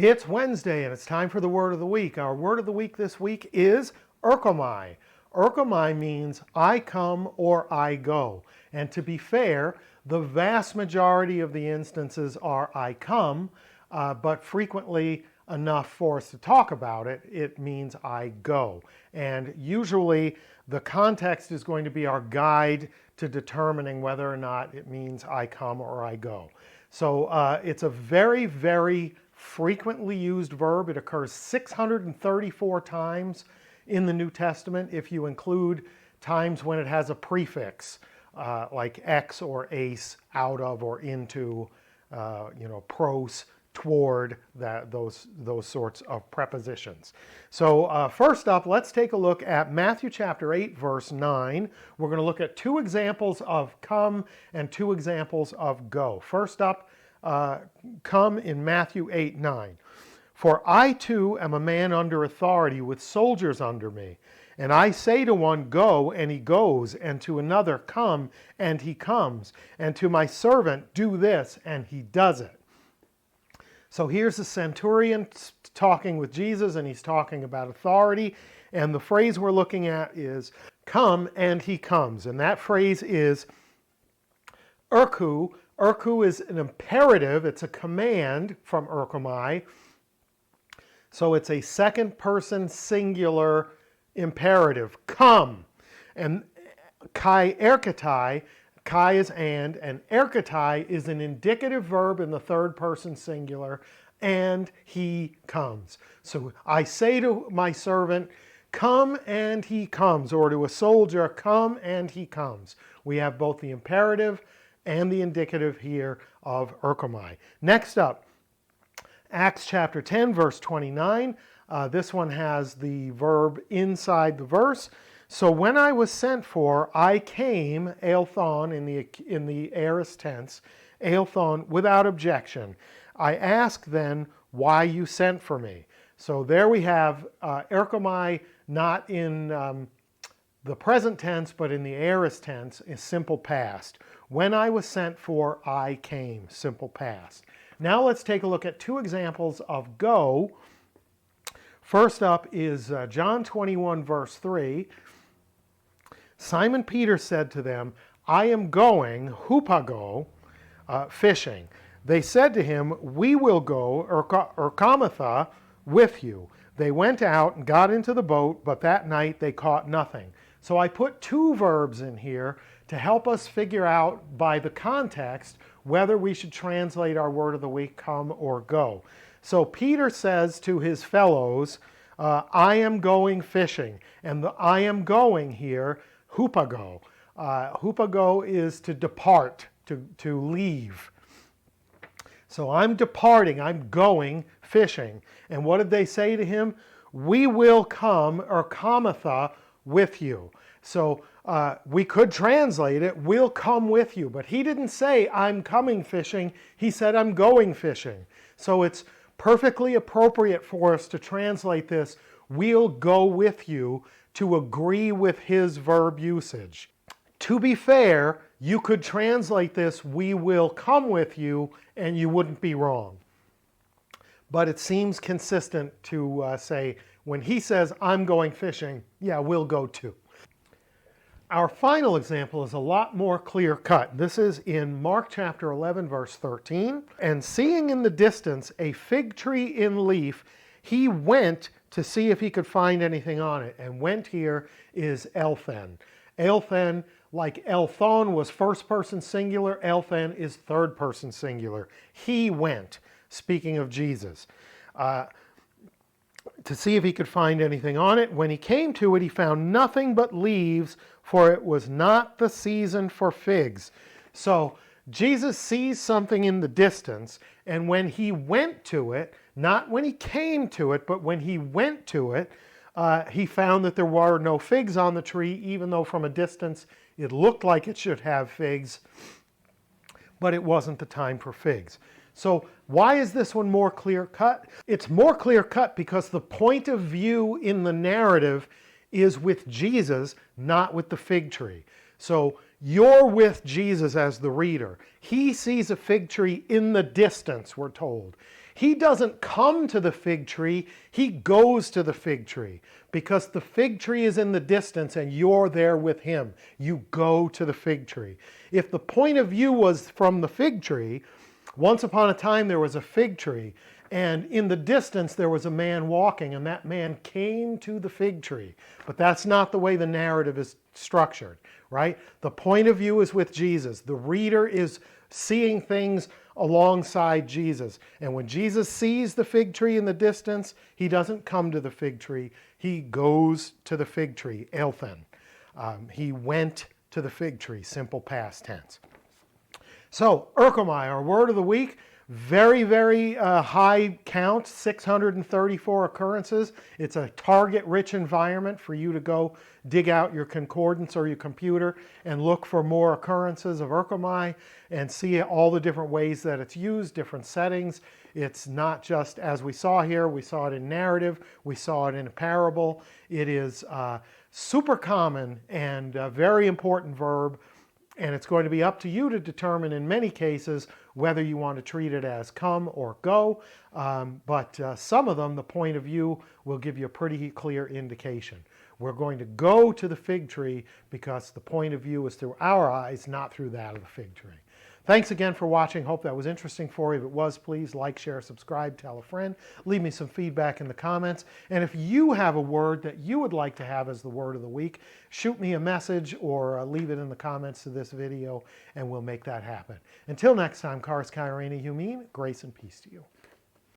It's Wednesday and it's time for the Word of the Week. Our Word of the Week this week is erchomai. Erchomai means I come or I go. And to be fair, the vast majority of the instances are I come, but frequently enough for us to talk about it, it means I go. And usually the context is going to be our guide to determining whether or not it means I come or I go. So it's a very, very frequently used verb. It occurs 634 times in the New Testament if you include times when it has a prefix like ex or ace, out of or into, pros, toward, those sorts of prepositions. So first up, let's take a look at Matthew chapter 8, verse 9. We're going to look at two examples of come and two examples of go. First up, come in Matthew 8:9. For I too am a man under authority with soldiers under me. And I say to one, go, and he goes, and to another, come, and he comes, and to my servant, do this, and he does it. So here's the centurion talking with Jesus, and he's talking about authority. And the phrase we're looking at is, come, and he comes. And that phrase is erchu. Erchu is an imperative. It's a command from erchomai. So it's a second person singular imperative. Come. And kai erketai, kai is and erketai is an indicative verb in the third person singular, and he comes. So I say to my servant, come, and he comes, or to a soldier, come, and he comes. We have both the imperative and the indicative here of erchomai. Next up, Acts chapter 10, verse 29. This one has the verb inside the verse. So when I was sent for, I came, eilthon in the aorist tense, eilthon, without objection. I asked then why you sent for me. So there we have erchomai, not in the present tense, but in the aorist tense, is simple past. When I was sent for, I came, simple past. Now let's take a look at two examples of go. First up is John 21, verse 3. Simon Peter said to them, I am going, hupago, fishing. They said to him, we will go, erchamatha, with you. They went out and got into the boat, but that night they caught nothing. So I put two verbs in here to help us figure out by the context whether we should translate our word of the week, come or go. So Peter says to his fellows, I am going fishing. And the I am going here, hupago. Hupago is to depart, to leave. So I'm departing, I'm going fishing. And what did they say to him? We will come, erchamatha, with you. So we could translate it, we'll come with you. But he didn't say, I'm coming fishing. He said, I'm going fishing. So it's perfectly appropriate for us to translate this, we'll go with you, to agree with his verb usage. To be fair, you could translate this, we will come with you, and you wouldn't be wrong. But it seems consistent to say, when he says, I'm going fishing, yeah, we'll go too. Our final example is a lot more clear-cut. This is in Mark chapter 11, verse 13. And seeing in the distance a fig tree in leaf, he went to see if he could find anything on it. And went here is elthen. Elthen, like elthon was first person singular, elthen is third person singular. He went, speaking of Jesus, to see if he could find anything on it. When he came to it, he found nothing but leaves, for it was not the season for figs. So Jesus sees something in the distance, and when he went to it, not when he came to it, but when he went to it, he found that there were no figs on the tree, even though from a distance it looked like it should have figs, but it wasn't the time for figs. So why is this one more clear-cut? It's more clear-cut because the point of view in the narrative is with Jesus, not with the fig tree. So you're with Jesus as the reader. He sees a fig tree in the distance, we're told. He doesn't come to the fig tree, he goes to the fig tree. Because the fig tree is in the distance and you're there with him. You go to the fig tree. If the point of view was from the fig tree, once upon a time there was a fig tree, and in the distance there was a man walking, and that man came to the fig tree. But that's not the way the narrative is structured, right? The point of view is with Jesus. The reader is seeing things alongside Jesus. And when Jesus sees the fig tree in the distance, he doesn't come to the fig tree. He goes to the fig tree, elthen. He went to the fig tree, simple past tense. So, erchomai, our word of the week, very, very high count, 634 occurrences. It's a target-rich environment for you to go dig out your concordance or your computer and look for more occurrences of erchomai and see all the different ways that it's used, different settings. It's not just, as we saw here, we saw it in narrative, we saw it in a parable. It is super common and a very important verb. And it's going to be up to you to determine in many cases whether you want to treat it as come or go. But some of them, the point of view will give you a pretty clear indication. We're going to go to the fig tree because the point of view is through our eyes, not through that of the fig tree. Thanks again for watching. Hope that was interesting for you. If it was, please like, share, subscribe, tell a friend. Leave me some feedback in the comments. And if you have a word that you would like to have as the word of the week, shoot me a message or leave it in the comments to this video and we'll make that happen. Until next time, Charis Chairene Humin, grace and peace to you.